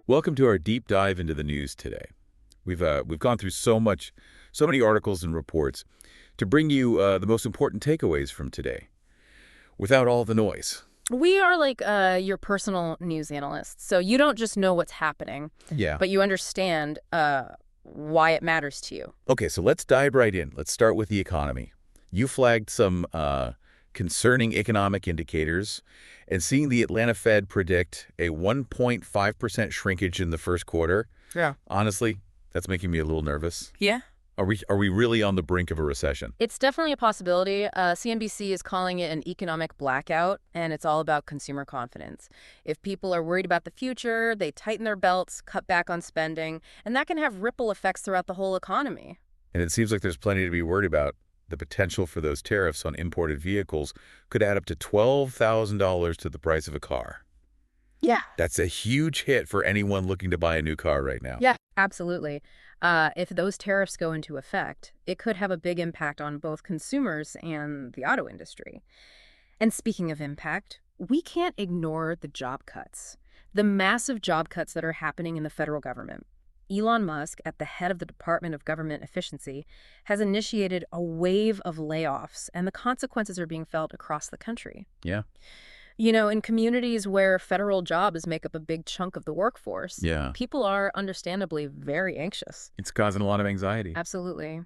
Welcome to our deep dive into the news today. We've gone through so many articles and reports to bring you the most important takeaways from today, without all the noise. We are like your personal news analysts, so you don't just know what's happening, Yeah. but you understand why it matters to you. Okay, so let's dive right in. Let's start with the economy. You flagged some concerning economic indicators, and seeing the Atlanta Fed predict a 1.5% shrinkage in the first quarter, Yeah. honestly, that's making me a little nervous. Yeah. Are we really on the brink of a recession? It's definitely a possibility. CNBC is calling it an economic blackout, and it's all about consumer confidence. If people are worried about the future, they tighten their belts, cut back on spending, and that can have ripple effects throughout the whole economy. And it seems like there's plenty to be worried about. The potential for those tariffs on imported vehicles could add up to $12,000 to the price of a car. Yeah. That's a huge hit for anyone looking to buy a new car right now. Yeah, absolutely. If those tariffs go into effect, it could have a big impact on both consumers and the auto industry. And speaking of impact, we can't ignore the job cuts, the massive job cuts that are happening in the federal government. Elon Musk, at the head of the Department of Government Efficiency, has initiated a wave of layoffs, and the consequences are being felt across the country. Yeah. You know, in communities where federal jobs make up a big chunk of the workforce, Yeah. people are understandably very anxious. It's causing a lot of anxiety. Absolutely.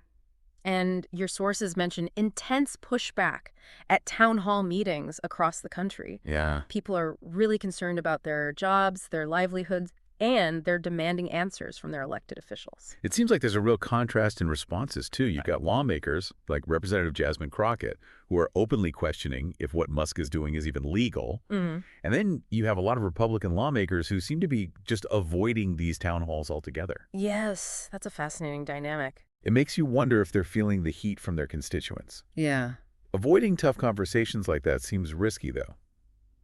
And your sources mention intense pushback at town hall meetings across the country. Yeah. People are really concerned about their jobs, their livelihoods, and they're demanding answers from their elected officials. It seems like there's a real contrast in responses, too. You've got lawmakers, like Representative Jasmine Crockett, who are openly questioning if what Musk is doing is even legal. Mm-hmm. And then you have a lot of Republican lawmakers who seem to be just avoiding these town halls altogether. Yes, that's a fascinating dynamic. It makes you wonder if they're feeling the heat from their constituents. Yeah. Avoiding tough conversations like that seems risky, though.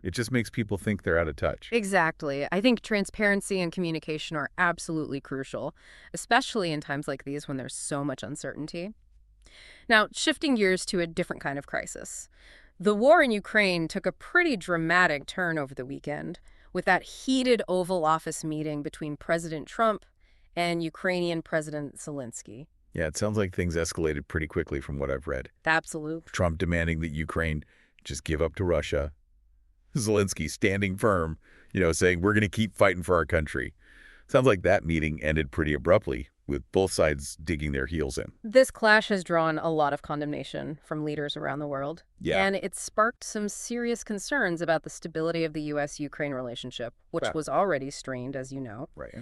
It just makes people think they're out of touch. Exactly. I think transparency and communication are absolutely crucial, especially in times like these when there's so much uncertainty. Now, shifting gears to a different kind of crisis. The war in Ukraine took a pretty dramatic turn over the weekend with that heated Oval Office meeting between President Trump and Ukrainian President Zelensky. Yeah, it sounds like things escalated pretty quickly from what I've read. Absolute. Trump demanding that Ukraine just give up to Russia. Zelensky standing firm, saying we're going to keep fighting for our country. Sounds like that meeting ended pretty abruptly, with both sides digging their heels in. This clash has drawn a lot of condemnation from leaders around the world. Yeah. And it sparked some serious concerns about the stability of the U.S.-Ukraine relationship, which was already strained, as you know. Right.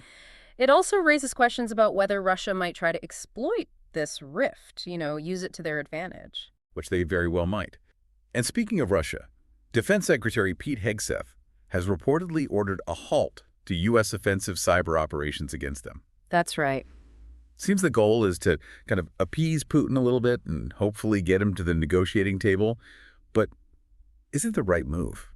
It also raises questions about whether Russia might try to exploit this rift, use it to their advantage. Which they very well might. And speaking of Russia, Defense Secretary Pete Hegseth has reportedly ordered a halt to U.S. offensive cyber operations against them. That's right. Seems the goal is to kind of appease Putin a little bit and hopefully get him to the negotiating table. But is it the right move?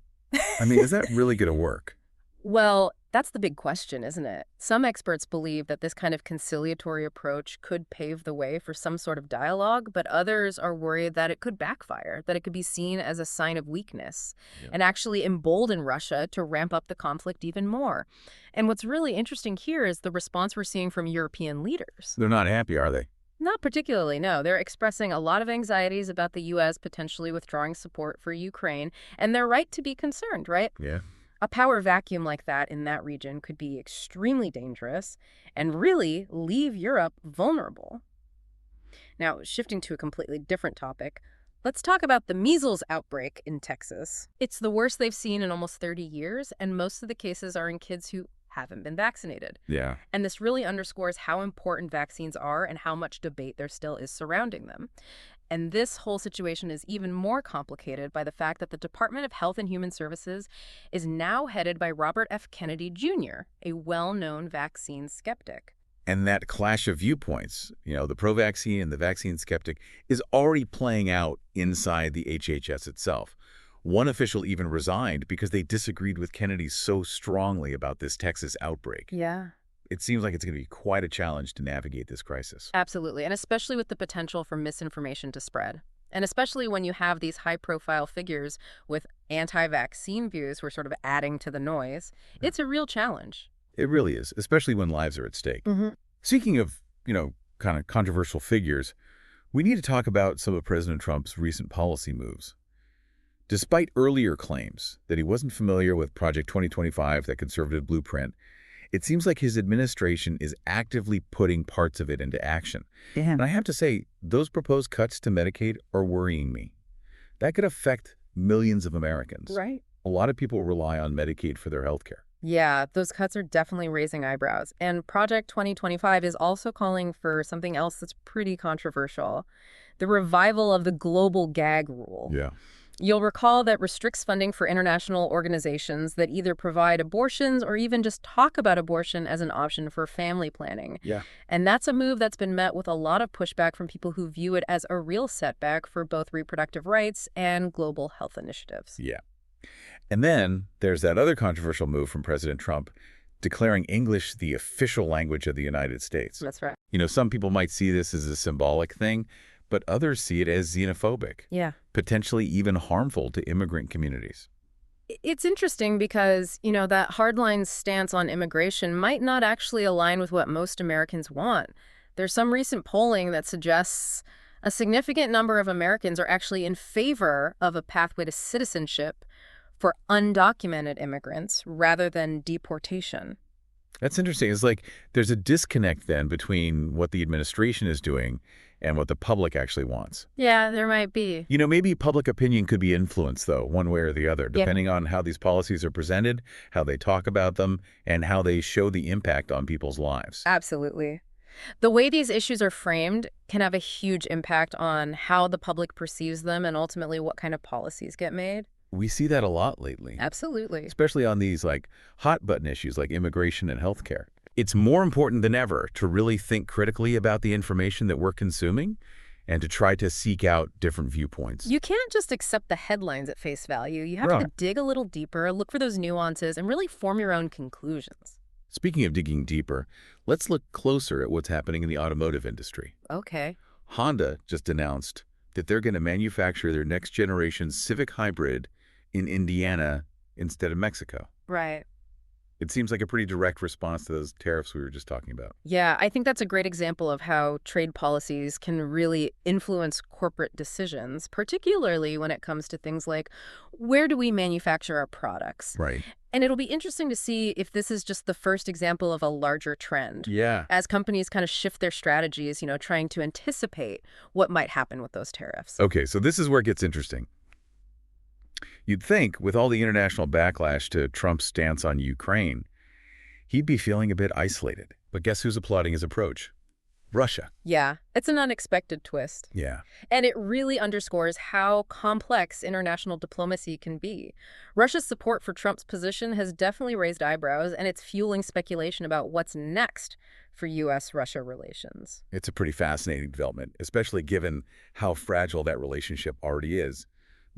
I mean, is that really going to work? Well, that's the big question, isn't it? Some experts believe that this kind of conciliatory approach could pave the way for some sort of dialogue, but others are worried that it could backfire, that it could be seen as a sign of weakness and actually embolden Russia to ramp up the conflict even more. And what's really interesting here is the response we're seeing from European leaders. They're not happy, are they? Not particularly, no. They're expressing a lot of anxieties about the U.S. potentially withdrawing support for Ukraine, and they're right to be concerned, right? Yeah. A power vacuum like that in that region could be extremely dangerous and really leave Europe vulnerable. Now, shifting to a completely different topic, let's talk about the measles outbreak in Texas. It's the worst they've seen in almost 30 years, and most of the cases are in kids who haven't been vaccinated. Yeah. And this really underscores how important vaccines are and how much debate there still is surrounding them. And this whole situation is even more complicated by the fact that the Department of Health and Human Services is now headed by Robert F. Kennedy Jr., a well-known vaccine skeptic. And that clash of viewpoints, the pro-vaccine and the vaccine skeptic, is already playing out inside the HHS itself. One official even resigned because they disagreed with Kennedy so strongly about this Texas outbreak. Yeah. It seems like it's going to be quite a challenge to navigate this crisis. Absolutely, and especially with the potential for misinformation to spread. And especially when you have these high-profile figures with anti-vaccine views who are sort of adding to the noise, it's a real challenge. It really is, especially when lives are at stake. Speaking of, kind of controversial figures, we need to talk about some of President Trump's recent policy moves. Despite earlier claims that he wasn't familiar with Project 2025, that conservative blueprint, it seems like his administration is actively putting parts of it into action. Yeah. And I have to say, those proposed cuts to Medicaid are worrying me. That could affect millions of Americans. Right. A lot of people rely on Medicaid for their health care. Yeah, those cuts are definitely raising eyebrows. And Project 2025 is also calling for something else that's pretty controversial: the revival of the global gag rule. Yeah. You'll recall that restricts funding for international organizations that either provide abortions or even just talk about abortion as an option for family planning. Yeah. And that's a move that's been met with a lot of pushback from people who view it as a real setback for both reproductive rights and global health initiatives. Yeah. And then there's that other controversial move from President Trump declaring English the official language of the United States. That's right. Some people might see this as a symbolic thing, but others see it as xenophobic, Yeah. potentially even harmful to immigrant communities. It's interesting because, that hardline stance on immigration might not actually align with what most Americans want. There's some recent polling that suggests a significant number of Americans are actually in favor of a pathway to citizenship for undocumented immigrants rather than deportation. That's interesting. It's like there's a disconnect then between what the administration is doing and what the public actually wants. Yeah, there might be. Maybe public opinion could be influenced, though, one way or the other, depending on how these policies are presented, how they talk about them, and how they show the impact on people's lives. Absolutely. The way these issues are framed can have a huge impact on how the public perceives them and ultimately what kind of policies get made. We see that a lot lately. Absolutely. Especially on these hot button issues like immigration and healthcare. It's more important than ever to really think critically about the information that we're consuming and to try to seek out different viewpoints. You can't just accept the headlines at face value. You have Right. to dig a little deeper, look for those nuances, and really form your own conclusions. Speaking of digging deeper, let's look closer at what's happening in the automotive industry. Okay. Honda just announced that they're going to manufacture their next generation Civic Hybrid in Indiana instead of Mexico. Right. It seems like a pretty direct response to those tariffs we were just talking about. Yeah, I think that's a great example of how trade policies can really influence corporate decisions, particularly when it comes to things like where do we manufacture our products? Right. And it'll be interesting to see if this is just the first example of a larger trend. Yeah. As companies kind of shift their strategies, trying to anticipate what might happen with those tariffs. Okay, so this is where it gets interesting. You'd think, with all the international backlash to Trump's stance on Ukraine, he'd be feeling a bit isolated. But guess who's applauding his approach? Russia. Yeah, it's an unexpected twist. Yeah. And it really underscores how complex international diplomacy can be. Russia's support for Trump's position has definitely raised eyebrows, and it's fueling speculation about what's next for U.S.-Russia relations. It's a pretty fascinating development, especially given how fragile that relationship already is.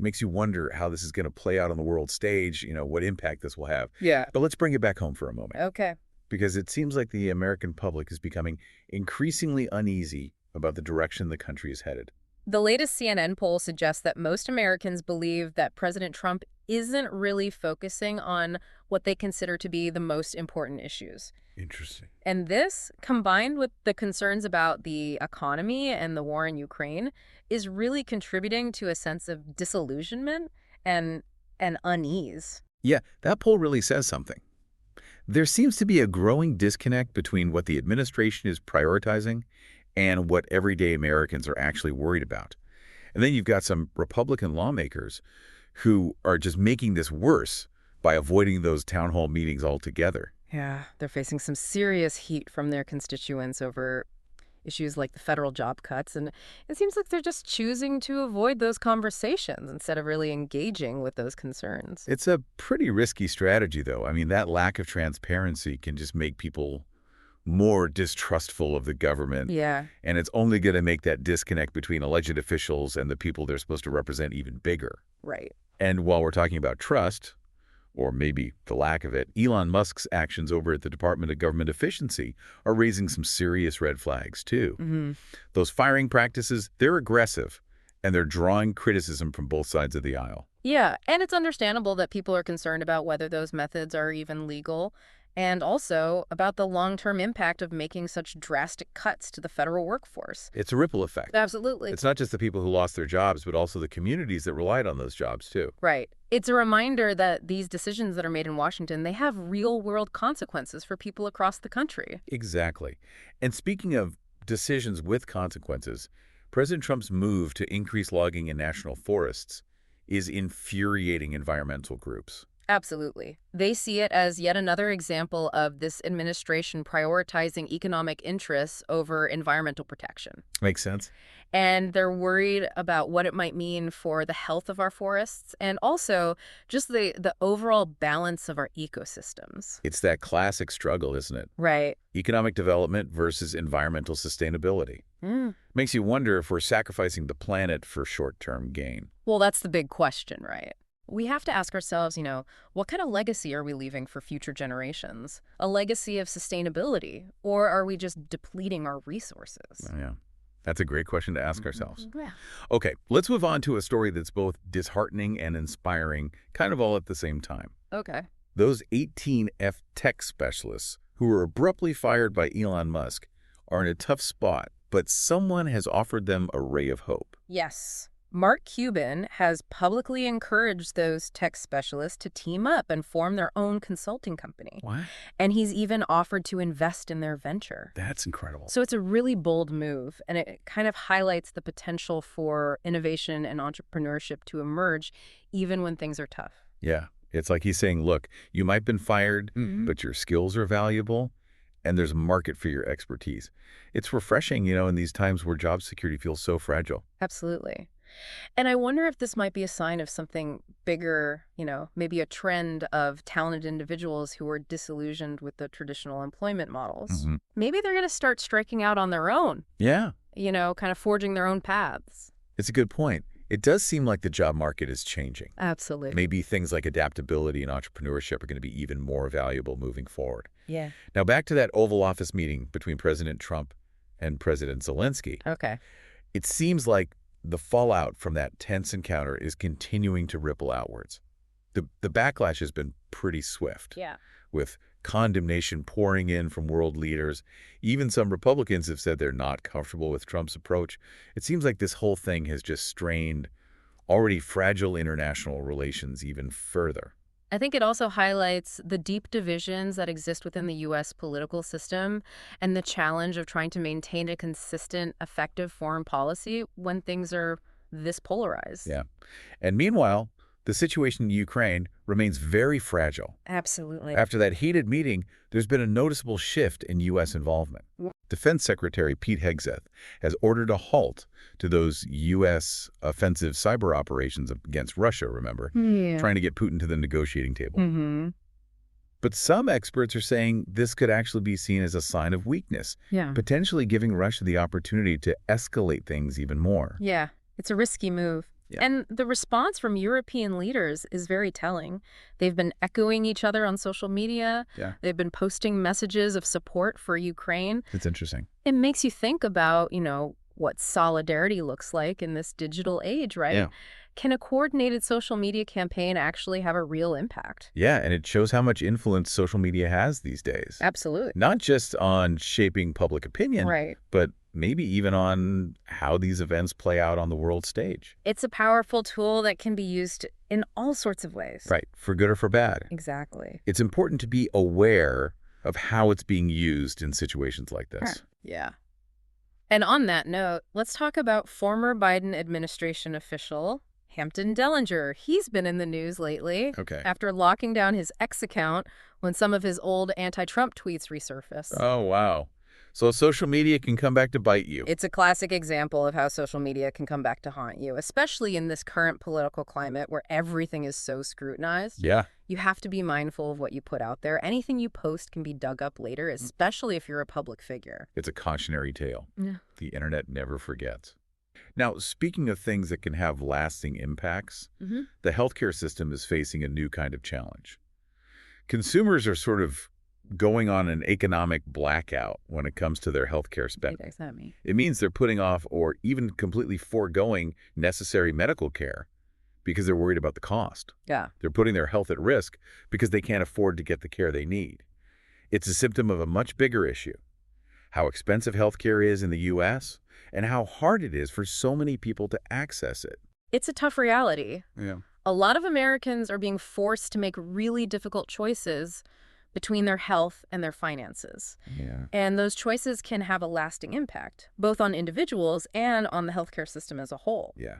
Makes you wonder how this is going to play out on the world stage, what impact this will have. Yeah. But let's bring it back home for a moment. Okay. Because it seems like the American public is becoming increasingly uneasy about the direction the country is headed. The latest CNN poll suggests that most Americans believe that President Trump isn't really focusing on what they consider to be the most important issues. Interesting. And this, combined with the concerns about the economy and the war in Ukraine, is really contributing to a sense of disillusionment and unease. Yeah, that poll really says something. There seems to be a growing disconnect between what the administration is prioritizing and what everyday Americans are actually worried about. And then you've got some Republican lawmakers who are just making this worse by avoiding those town hall meetings altogether. Yeah, they're facing some serious heat from their constituents over issues like the federal job cuts, and it seems like they're just choosing to avoid those conversations instead of really engaging with those concerns. It's a pretty risky strategy, though. I mean, that lack of transparency can just make people more distrustful of the government. Yeah. And it's only going to make that disconnect between elected officials and the people they're supposed to represent even bigger. Right. And while we're talking about trust, or maybe the lack of it, Elon Musk's actions over at the Department of Government Efficiency are raising some serious red flags, too. Mm-hmm. Those firing practices, they're aggressive, and they're drawing criticism from both sides of the aisle. Yeah, and it's understandable that people are concerned about whether those methods are even legal. and also about the long-term impact of making such drastic cuts to the federal workforce. It's a ripple effect. Absolutely. It's not just the people who lost their jobs, but also the communities that relied on those jobs, too. Right. It's a reminder that these decisions that are made in Washington, they have real-world consequences for people across the country. Exactly. And speaking of decisions with consequences, President Trump's move to increase logging in national forests is infuriating environmental groups. Absolutely. They see it as yet another example of this administration prioritizing economic interests over environmental protection. Makes sense. And they're worried about what it might mean for the health of our forests and also just the overall balance of our ecosystems. It's that classic struggle, isn't it? Right. Economic development versus environmental sustainability. Makes you wonder if we're sacrificing the planet for short-term gain. Well, that's the big question, right? We have to ask ourselves, what kind of legacy are we leaving for future generations? A legacy of sustainability? Or are we just depleting our resources? Oh, yeah. That's a great question to ask ourselves. Yeah. Okay, let's move on to a story that's both disheartening and inspiring, kind of all at the same time. Okay. Those 18 tech specialists who were abruptly fired by Elon Musk are in a tough spot, but someone has offered them a ray of hope. Yes. Mark Cuban has publicly encouraged those tech specialists to team up and form their own consulting company. What? And he's even offered to invest in their venture. That's incredible. So it's a really bold move, and it kind of highlights the potential for innovation and entrepreneurship to emerge even when things are tough. Yeah. It's like he's saying, look, you might have been fired, but your skills are valuable, and there's a market for your expertise. It's refreshing, in these times where job security feels so fragile. Absolutely. And I wonder if this might be a sign of something bigger, maybe a trend of talented individuals who are disillusioned with the traditional employment models. Maybe they're going to start striking out on their own. Yeah. Kind of forging their own paths. It's a good point. It does seem like the job market is changing. Absolutely. Maybe things like adaptability and entrepreneurship are going to be even more valuable moving forward. Yeah. Now, back to that Oval Office meeting between President Trump and President Zelensky. Okay. It seems like the fallout from that tense encounter is continuing to ripple outwards. The backlash has been pretty swift. Yeah. With condemnation pouring in from world leaders. Even some Republicans have said they're not comfortable with Trump's approach. It seems like this whole thing has just strained already fragile international relations even further. I think it also highlights the deep divisions that exist within the U.S. political system and the challenge of trying to maintain a consistent, effective foreign policy when things are this polarized. Yeah. And meanwhile, the situation in Ukraine remains very fragile. Absolutely. After that heated meeting, there's been a noticeable shift in U.S. involvement. Defense Secretary Pete Hegseth has ordered a halt to those U.S. offensive cyber operations against Russia, remember? Yeah. Trying to get Putin to the negotiating table. But some experts are saying this could actually be seen as a sign of weakness, potentially giving Russia the opportunity to escalate things even more. Yeah, it's a risky move. Yeah. And the response from European leaders is very telling. They've been echoing each other on social media. Yeah. They've been posting messages of support for Ukraine. It's interesting. It makes you think about, what solidarity looks like in this digital age, right? Yeah. Can a coordinated social media campaign actually have a real impact? Yeah, and it shows how much influence social media has these days. Absolutely. Not just on shaping public opinion, Right. but maybe even on how these events play out on the world stage. It's a powerful tool that can be used in all sorts of ways. Right, for good or for bad. Exactly. It's important to be aware of how it's being used in situations like this. Yeah. And on that note, let's talk about former Biden administration official Hampton Dellinger. He's been in the news lately after locking down his X account when some of his old anti-Trump tweets resurfaced. Oh, wow. So social media can come back to bite you. It's a classic example of how social media can come back to haunt you, especially in this current political climate where everything is so scrutinized. Yeah. You have to be mindful of what you put out there. Anything you post can be dug up later, especially if you're a public figure. It's a cautionary tale. Yeah. The internet never forgets. Now, speaking of things that can have lasting impacts, the healthcare system is facing a new kind of challenge. Consumers are sort of going on an economic blackout when it comes to their healthcare spending. What does that mean? It means they're putting off or even completely foregoing necessary medical care because they're worried about the cost. Yeah. They're putting their health at risk because they can't afford to get the care they need. It's a symptom of a much bigger issue: how expensive healthcare is in the U.S. and how hard it is for so many people to access it. It's a tough reality. Yeah. A lot of Americans are being forced to make really difficult choices between their health and their finances. Yeah. And those choices can have a lasting impact, both on individuals and on the healthcare system as a whole. Yeah.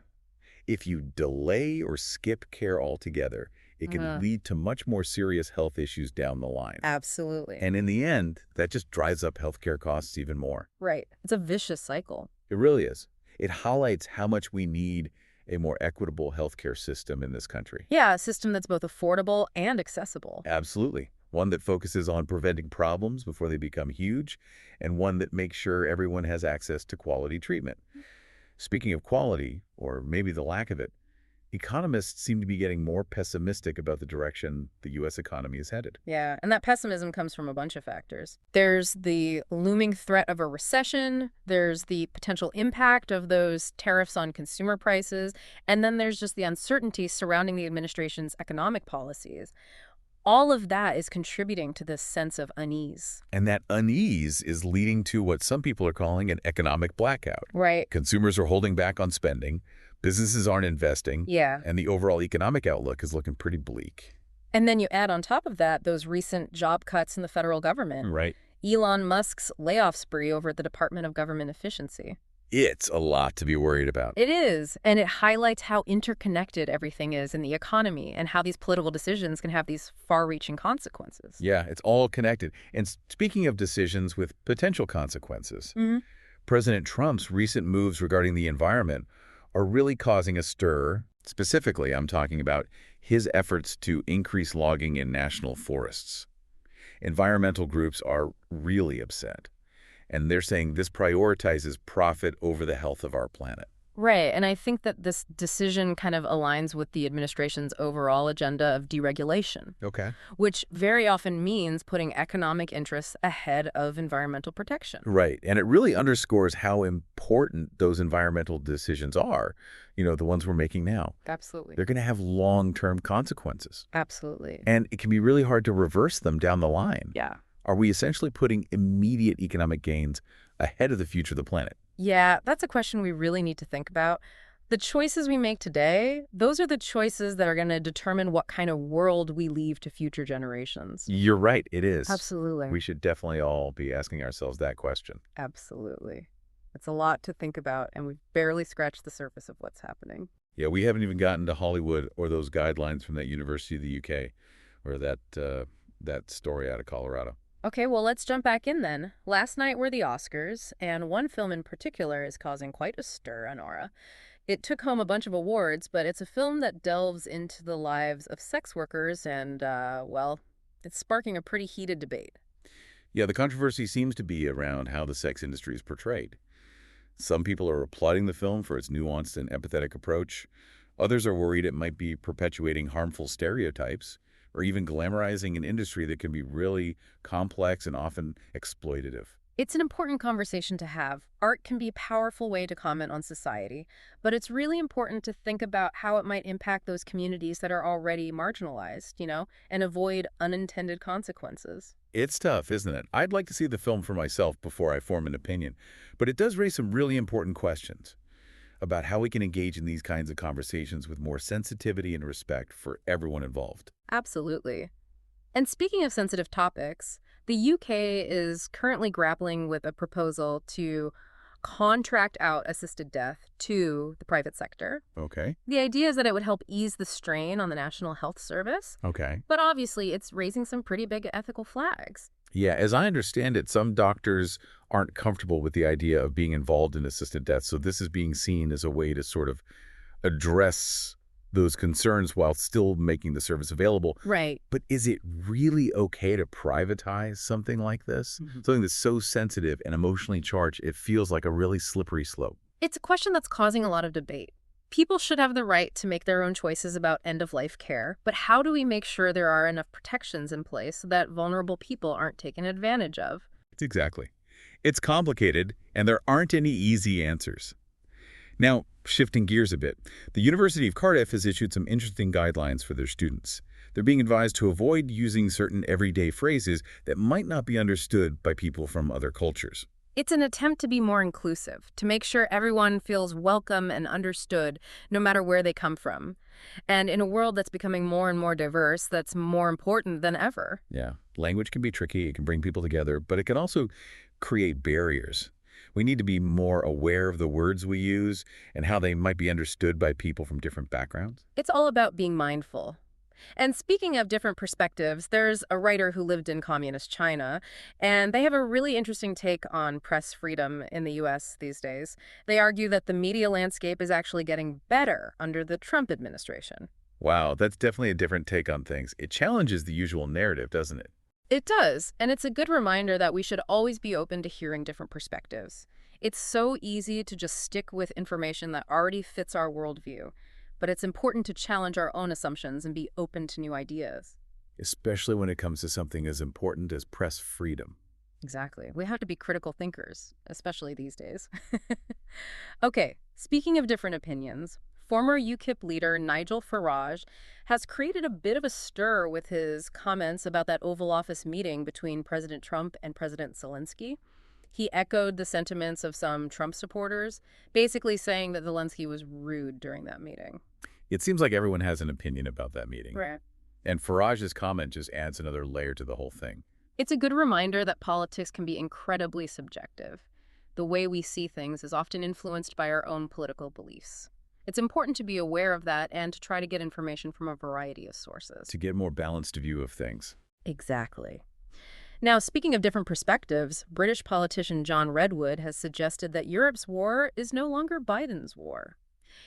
If you delay or skip care altogether, it can lead to much more serious health issues down the line. Absolutely. And in the end, that just drives up healthcare costs even more. Right. It's a vicious cycle. It really is. It highlights how much we need a more equitable healthcare system in this country. Yeah, a system that's both affordable and accessible. Absolutely. One that focuses on preventing problems before they become huge, and one that makes sure everyone has access to quality treatment. Speaking of quality, or maybe the lack of it, economists seem to be getting more pessimistic about the direction the U.S. economy is headed. Yeah, and that pessimism comes from a bunch of factors. There's the looming threat of a recession, there's the potential impact of those tariffs on consumer prices, and then there's just the uncertainty surrounding the administration's economic policies. All of that is contributing to this sense of unease. And that unease is leading to what some people are calling an economic blackout. Right. Consumers are holding back on spending, businesses aren't investing, Yeah. and the overall economic outlook is looking pretty bleak. And then you add on top of that those recent job cuts in the federal government. Right. Elon Musk's layoff spree over at the Department of Government Efficiency. It's a lot to be worried about. It is, and it highlights how interconnected everything is in the economy and how these political decisions can have these far-reaching consequences. Yeah, it's all connected. And speaking of decisions with potential consequences, President Trump's recent moves regarding the environment are really causing a stir. Specifically, I'm talking about his efforts to increase logging in national forests. Environmental groups are really upset, and they're saying this prioritizes profit over the health of our planet. Right, and I think that this decision kind of aligns with the administration's overall agenda of deregulation, Okay. which very often means putting economic interests ahead of environmental protection. Right, and it really underscores how important those environmental decisions are, the ones we're making now. Absolutely. They're going to have long-term consequences, Absolutely. and it can be really hard to reverse them down the line. Yeah. Are we essentially putting immediate economic gains ahead of the future of the planet? Yeah, that's a question we really need to think about. The choices we make today, those are the choices that are going to determine what kind of world we leave to future generations. You're right, it is. Absolutely. We should definitely all be asking ourselves that question. Absolutely. It's a lot to think about, and we've barely scratched the surface of what's happening. Yeah, we haven't even gotten to Hollywood or those guidelines from that University of the UK or that story out of Colorado. Okay, well, let's jump back in then. Last night were the Oscars, and one film in particular is causing quite a stir, Honora. It took home a bunch of awards, but it's a film that delves into the lives of sex workers and, well, it's sparking a pretty heated debate. Yeah, the controversy seems to be around how the sex industry is portrayed. Some people are applauding the film for its nuanced and empathetic approach. Others are worried it might be perpetuating harmful stereotypes or even glamorizing an industry that can be really complex and often exploitative. It's an important conversation to have. Art can be a powerful way to comment on society, but it's really important to think about how it might impact those communities that are already marginalized, and avoid unintended consequences. It's tough, isn't it? I'd like to see the film for myself before I form an opinion, but it does raise some really important questions about how we can engage in these kinds of conversations with more sensitivity and respect for everyone involved. Absolutely. And speaking of sensitive topics, the UK is currently grappling with a proposal to contract out assisted death to the private sector. Okay. The idea is that it would help ease the strain on the National Health Service, Okay. but obviously it's raising some pretty big ethical flags. Yeah, as I understand it, some doctors aren't comfortable with the idea of being involved in assisted death, so this is being seen as a way to sort of address those concerns while still making the service available. Right. But is it really okay to privatize something like this? Something that's so sensitive and emotionally charged, it feels like a really slippery slope. It's a question that's causing a lot of debate. People should have the right to make their own choices about end-of-life care, but how do we make sure there are enough protections in place so that vulnerable people aren't taken advantage of? Exactly. It's complicated, and there aren't any easy answers. Now, shifting gears a bit, the University of Cardiff has issued some interesting guidelines for their students. They're being advised to avoid using certain everyday phrases that might not be understood by people from other cultures. It's an attempt to be more inclusive, to make sure everyone feels welcome and understood, no matter where they come from. And in a world that's becoming more and more diverse, that's more important than ever. Yeah, language can be tricky, it can bring people together, but it can also create barriers. We need to be more aware of the words we use and how they might be understood by people from different backgrounds. It's all about being mindful. And speaking of different perspectives, there's a writer who lived in communist China, and they have a really interesting take on press freedom in the U.S. these days. They argue that the media landscape is actually getting better under the Trump administration. Wow, that's definitely a different take on things. It challenges the usual narrative, doesn't it? It does, and it's a good reminder that we should always be open to hearing different perspectives. It's so easy to just stick with information that already fits our worldview, but it's important to challenge our own assumptions and be open to new ideas. Especially when it comes to something as important as press freedom. Exactly. We have to be critical thinkers, especially these days. Okay, speaking of different opinions, former UKIP leader Nigel Farage has created a bit of a stir with his comments about that Oval Office meeting between President Trump and President Zelensky. He echoed the sentiments of some Trump supporters, basically saying that Zelensky was rude during that meeting. It seems like everyone has an opinion about that meeting. Right. And Farage's comment just adds another layer to the whole thing. It's a good reminder that politics can be incredibly subjective. The way we see things is often influenced by our own political beliefs. It's important to be aware of that and to try to get information from a variety of sources. To get a more balanced view of things. Exactly. Now, speaking of different perspectives, British politician John Redwood has suggested that Europe's war is no longer Biden's war.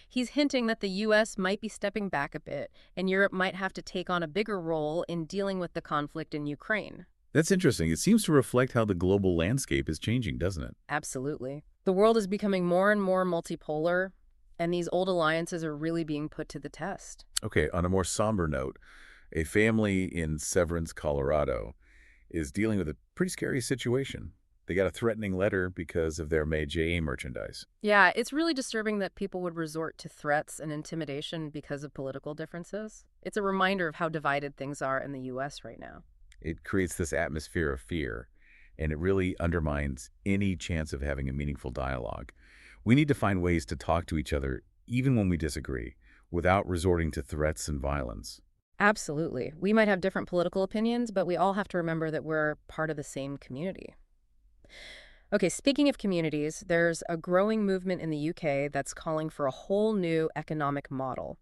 He's hinting that the U.S. might be stepping back a bit, and Europe might have to take on a bigger role in dealing with the conflict in Ukraine. That's interesting. It seems to reflect how the global landscape is changing, doesn't it? Absolutely. The world is becoming more and more multipolar, and these old alliances are really being put to the test. Okay, on a more somber note, a family in Severance, Colorado, is dealing with a pretty scary situation. They got a threatening letter because of their May JA merchandise. Yeah, it's really disturbing that people would resort to threats and intimidation because of political differences. It's a reminder of how divided things are in the U.S. right now. It creates this atmosphere of fear, and it really undermines any chance of having a meaningful dialogue. We need to find ways to talk to each other, even when we disagree, without resorting to threats and violence. Absolutely. We might have different political opinions, but we all have to remember that we're part of the same community. Okay, speaking of communities, there's a growing movement in the UK that's calling for a whole new economic model.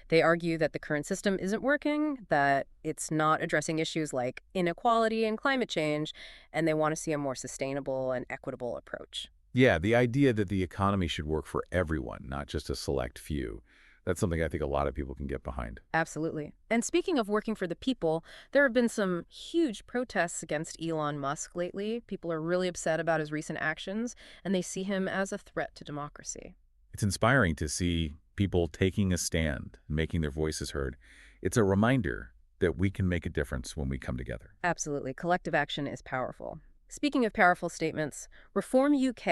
They argue that the current system isn't working, that it's not addressing issues like inequality and climate change, and they want to see a more sustainable and equitable approach. Yeah, the idea that the economy should work for everyone, not just a select few. That's something I think a lot of people can get behind. Absolutely. And speaking of working for the people, there have been some huge protests against Elon Musk lately. People are really upset about his recent actions, and they see him as a threat to democracy. It's inspiring to see people taking a stand, making their voices heard. It's a reminder that we can make a difference when we come together. Absolutely. Collective action is powerful. Speaking of powerful statements, Reform UK,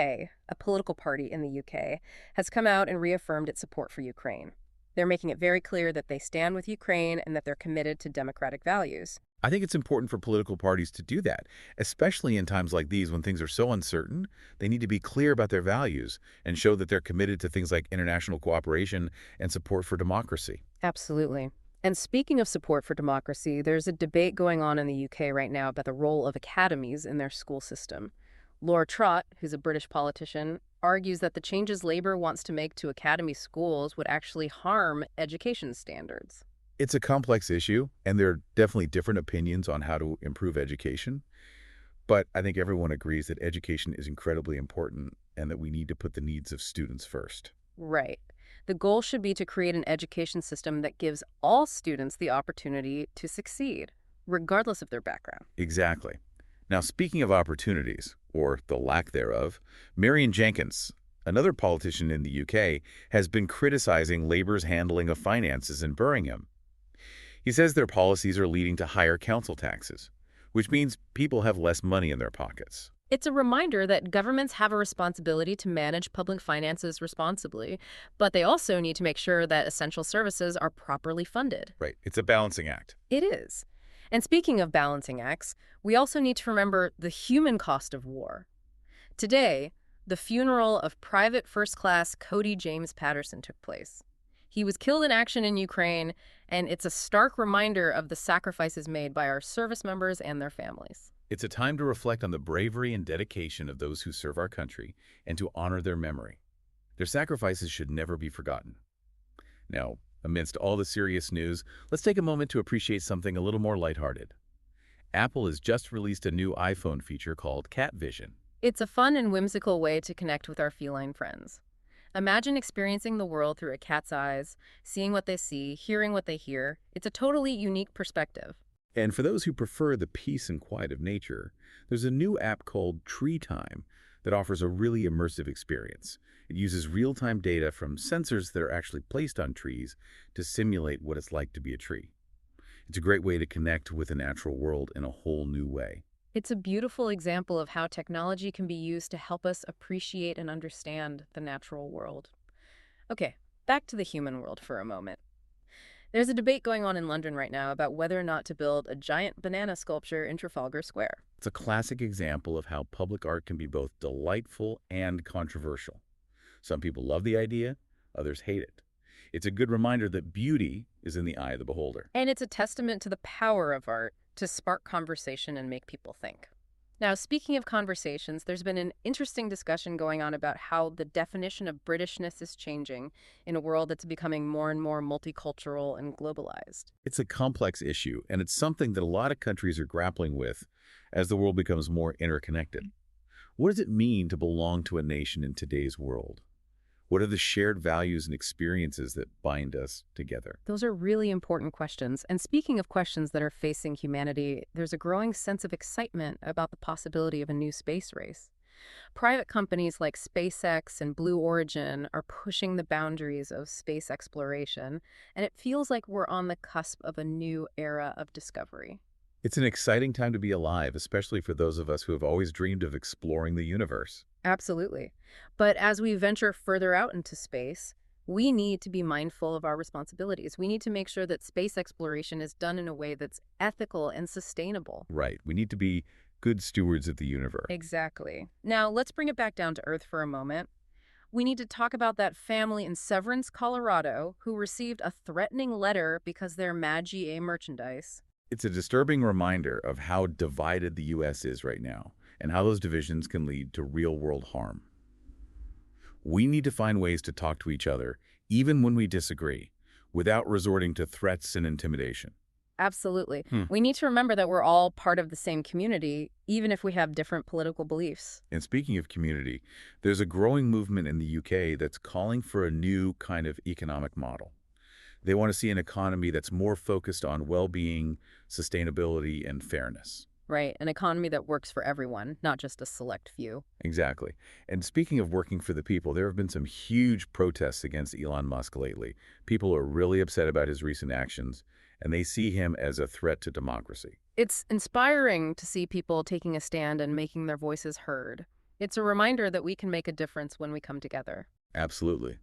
a political party in the UK, has come out and reaffirmed its support for Ukraine. They're making it very clear that they stand with Ukraine and that they're committed to democratic values. I think it's important for political parties to do that, especially in times like these when things are so uncertain. They need to be clear about their values and show that they're committed to things like international cooperation and support for democracy. Absolutely. And speaking of support for democracy, there's a debate going on in the UK right now about the role of academies in their school system. Laura Trott, who's a British politician, argues that the changes Labour wants to make to academy schools would actually harm education standards. It's a complex issue, and there are definitely different opinions on how to improve education. But I think everyone agrees that education is incredibly important and that we need to put the needs of students first. Right. The goal should be to create an education system that gives all students the opportunity to succeed, regardless of their background. Exactly. Now, speaking of opportunities, or the lack thereof, Marion Jenkins, another politician in the UK, has been criticizing Labour's handling of finances in Birmingham. He says their policies are leading to higher council taxes, which means people have less money in their pockets. It's a reminder that governments have a responsibility to manage public finances responsibly, but they also need to make sure that essential services are properly funded. Right. It's a balancing act. It is. And speaking of balancing acts, we also need to remember the human cost of war. Today, the funeral of Private First Class Cody James Patterson took place. He was killed in action in Ukraine, and it's a stark reminder of the sacrifices made by our service members and their families. It's a time to reflect on the bravery and dedication of those who serve our country and to honor their memory. Their sacrifices should never be forgotten. Now, amidst all the serious news, let's take a moment to appreciate something a little more lighthearted. Apple has just released a new iPhone feature called Cat Vision. It's a fun and whimsical way to connect with our feline friends. Imagine experiencing the world through a cat's eyes, seeing what they see, hearing what they hear. It's a totally unique perspective. And for those who prefer the peace and quiet of nature, there's a new app called Tree Time that offers a really immersive experience. It uses real-time data from sensors that are actually placed on trees to simulate what it's like to be a tree. It's a great way to connect with the natural world in a whole new way. It's a beautiful example of how technology can be used to help us appreciate and understand the natural world. Okay, back to the human world for a moment. There's a debate going on in London right now about whether or not to build a giant banana sculpture in Trafalgar Square. It's a classic example of how public art can be both delightful and controversial. Some people love the idea, others hate it. It's a good reminder that beauty is in the eye of the beholder. And it's a testament to the power of art to spark conversation and make people think. Now, speaking of conversations, there's been an interesting discussion going on about how the definition of Britishness is changing in a world that's becoming more and more multicultural and globalized. It's a complex issue, and it's something that a lot of countries are grappling with as the world becomes more interconnected. What does it mean to belong to a nation in today's world? What are the shared values and experiences that bind us together? Those are really important questions. And speaking of questions that are facing humanity, there's a growing sense of excitement about the possibility of a new space race. Private companies like SpaceX and Blue Origin are pushing the boundaries of space exploration, and it feels like we're on the cusp of a new era of discovery. It's an exciting time to be alive, especially for those of us who have always dreamed of exploring the universe. Absolutely. But as we venture further out into space, we need to be mindful of our responsibilities. We need to make sure that space exploration is done in a way that's ethical and sustainable. Right. We need to be good stewards of the universe. Exactly. Now, let's bring it back down to Earth for a moment. We need to talk about that family in Severance, Colorado, who received a threatening letter because their MAGA merchandise. It's a disturbing reminder of how divided the U.S. is right now and how those divisions can lead to real-world harm. We need to find ways to talk to each other, even when we disagree, without resorting to threats and intimidation. Absolutely. We need to remember that we're all part of the same community, even if we have different political beliefs. And speaking of community, there's a growing movement in the UK that's calling for a new kind of economic model. They want to see an economy that's more focused on well-being, sustainability, and fairness. Right, an economy that works for everyone, not just a select few. Exactly. And speaking of working for the people, there have been some huge protests against Elon Musk lately. People are really upset about his recent actions, and they see him as a threat to democracy. It's inspiring to see people taking a stand and making their voices heard. It's a reminder that we can make a difference when we come together. Absolutely.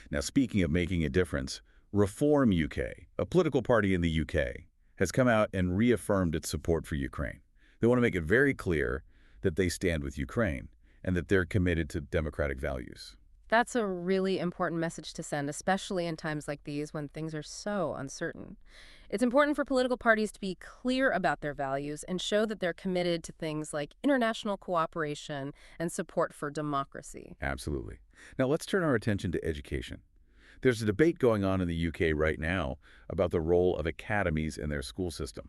Now, speaking of making a difference, Reform UK, a political party in the UK, has come out and reaffirmed its support for Ukraine. They want to make it very clear that they stand with Ukraine and that they're committed to democratic values. That's a really important message to send, especially in times like these when things are so uncertain. It's important for political parties to be clear about their values and show that they're committed to things like international cooperation and support for democracy. Absolutely. Now let's turn our attention to education. There's a debate going on in the UK right now about the role of academies in their school system.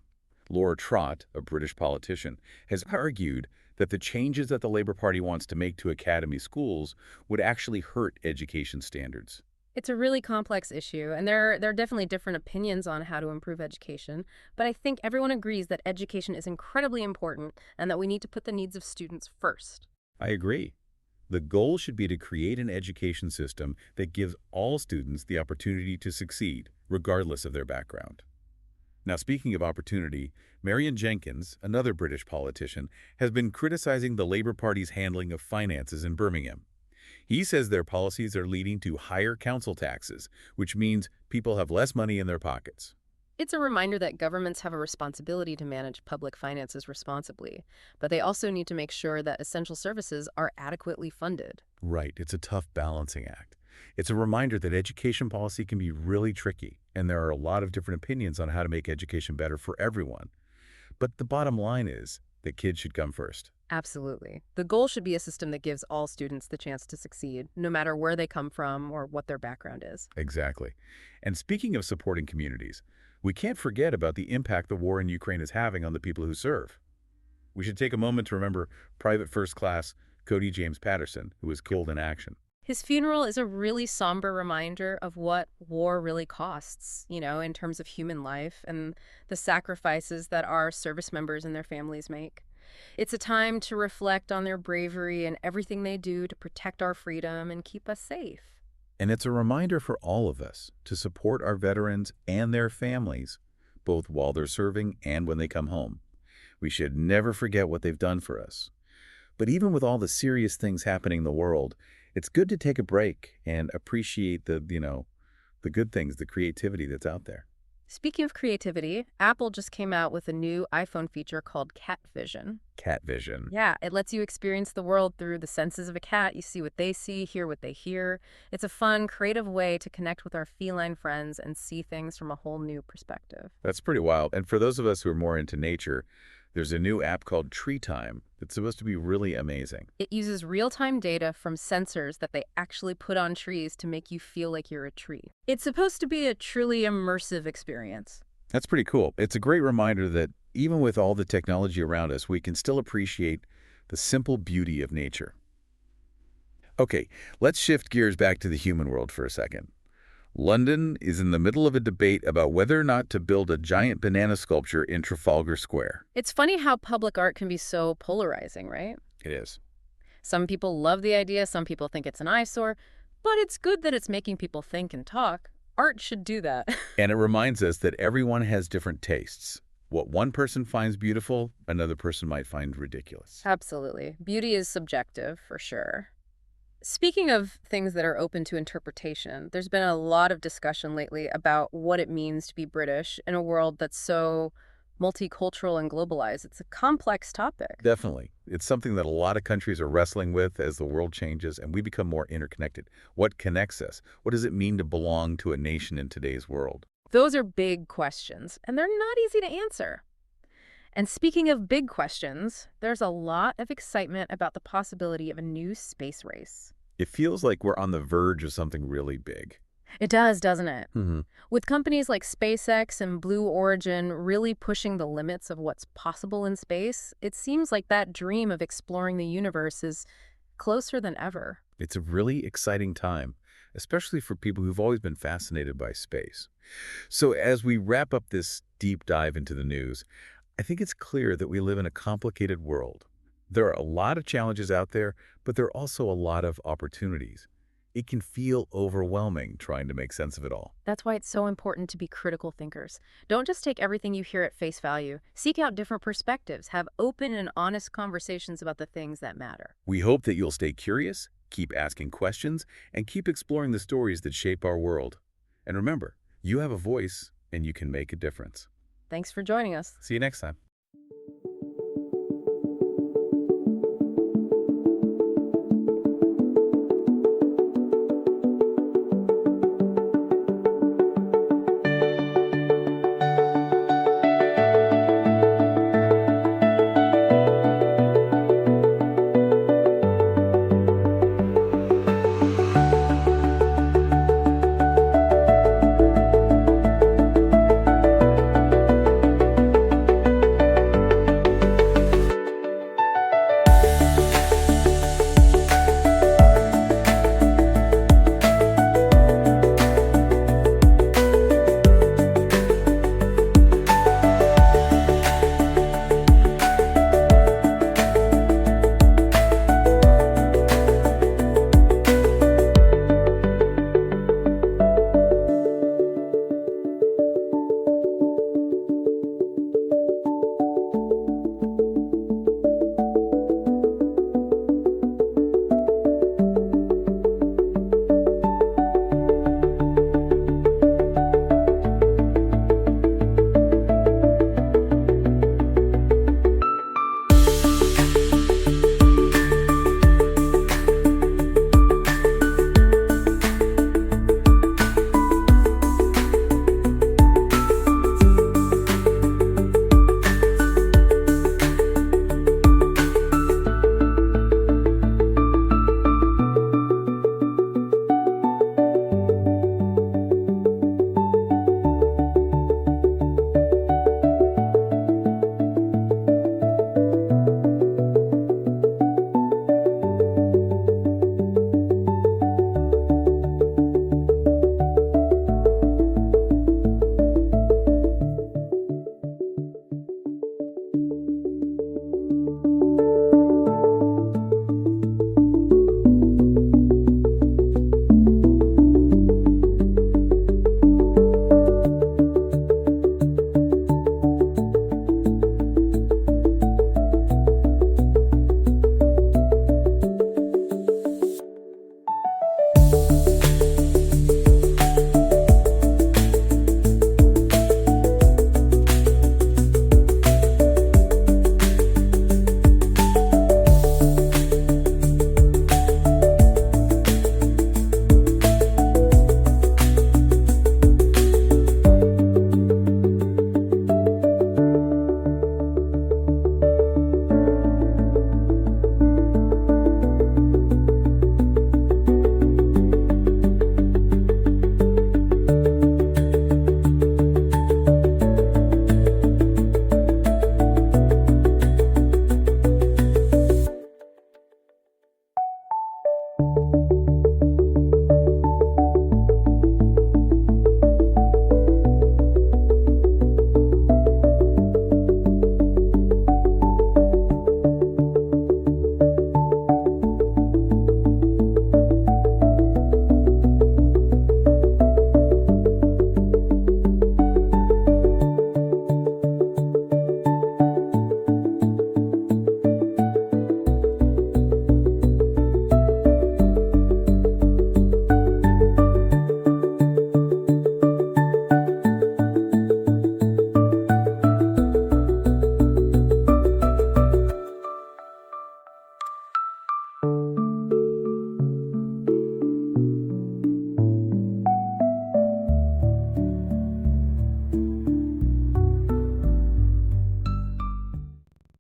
Laura Trott, a British politician, has argued that the changes that the Labour Party wants to make to academy schools would actually hurt education standards. It's a really complex issue, and there are definitely different opinions on how to improve education, but I think everyone agrees that education is incredibly important and that we need to put the needs of students first. I agree. The goal should be to create an education system that gives all students the opportunity to succeed, regardless of their background. Now, speaking of opportunity, Marion Jenkins, another British politician, has been criticizing the Labour Party's handling of finances in Birmingham. He says their policies are leading to higher council taxes, which means people have less money in their pockets. It's a reminder that governments have a responsibility to manage public finances responsibly, but they also need to make sure that essential services are adequately funded. Right, it's a tough balancing act. It's a reminder that education policy can be really tricky, and there are a lot of different opinions on how to make education better for everyone. But the bottom line is that kids should come first. Absolutely. The goal should be a system that gives all students the chance to succeed, no matter where they come from or what their background is. Exactly. And speaking of supporting communities, we can't forget about the impact the war in Ukraine is having on the people who serve. We should take a moment to remember Private First Class Cody James Patterson, who was killed in action. His funeral is a really somber reminder of what war really costs, in terms of human life and the sacrifices that our service members and their families make. It's a time to reflect on their bravery and everything they do to protect our freedom and keep us safe. And it's a reminder for all of us to support our veterans and their families, both while they're serving and when they come home. We should never forget what they've done for us. But even with all the serious things happening in the world, it's good to take a break and appreciate the good things, the creativity that's out there. Speaking of creativity, Apple just came out with a new iPhone feature called Cat Vision. Cat vision. Yeah, it lets you experience the world through the senses of a cat. You see what they see, hear what they hear. It's a fun, creative way to connect with our feline friends and see things from a whole new perspective. That's pretty wild. And for those of us who are more into nature, there's a new app called Tree Time that's supposed to be really amazing. It uses real-time data from sensors that they actually put on trees to make you feel like you're a tree. It's supposed to be a truly immersive experience. That's pretty cool. It's a great reminder that even with all the technology around us, we can still appreciate the simple beauty of nature. Okay, let's shift gears back to the human world for a second. London is in the middle of a debate about whether or not to build a giant banana sculpture in Trafalgar Square. It's funny how public art can be so polarizing, right? It is. Some people love the idea, some people think it's an eyesore, but it's good that it's making people think and talk. Art should do that. And it reminds us that everyone has different tastes. What one person finds beautiful, another person might find ridiculous. Absolutely. Beauty is subjective, for sure. Speaking of things that are open to interpretation, there's been a lot of discussion lately about what it means to be British in a world that's so multicultural and globalized. It's a complex topic. Definitely. It's something that a lot of countries are wrestling with as the world changes and we become more interconnected. What connects us? What does it mean to belong to a nation in today's world? Those are big questions, and they're not easy to answer. And speaking of big questions, there's a lot of excitement about the possibility of a new space race. It feels like we're on the verge of something really big. It does, doesn't it? Mm-hmm. With companies like SpaceX and Blue Origin really pushing the limits of what's possible in space, it seems like that dream of exploring the universe is closer than ever. It's a really exciting time, especially for people who've always been fascinated by space. So as we wrap up this deep dive into the news, I think it's clear that we live in a complicated world. There are a lot of challenges out there, but there are also a lot of opportunities. It can feel overwhelming trying to make sense of it all. That's why it's so important to be critical thinkers. Don't just take everything you hear at face value. Seek out different perspectives. Have open and honest conversations about the things that matter. We hope that you'll stay curious, keep asking questions, and keep exploring the stories that shape our world. And remember, you have a voice and you can make a difference. Thanks for joining us. See you next time.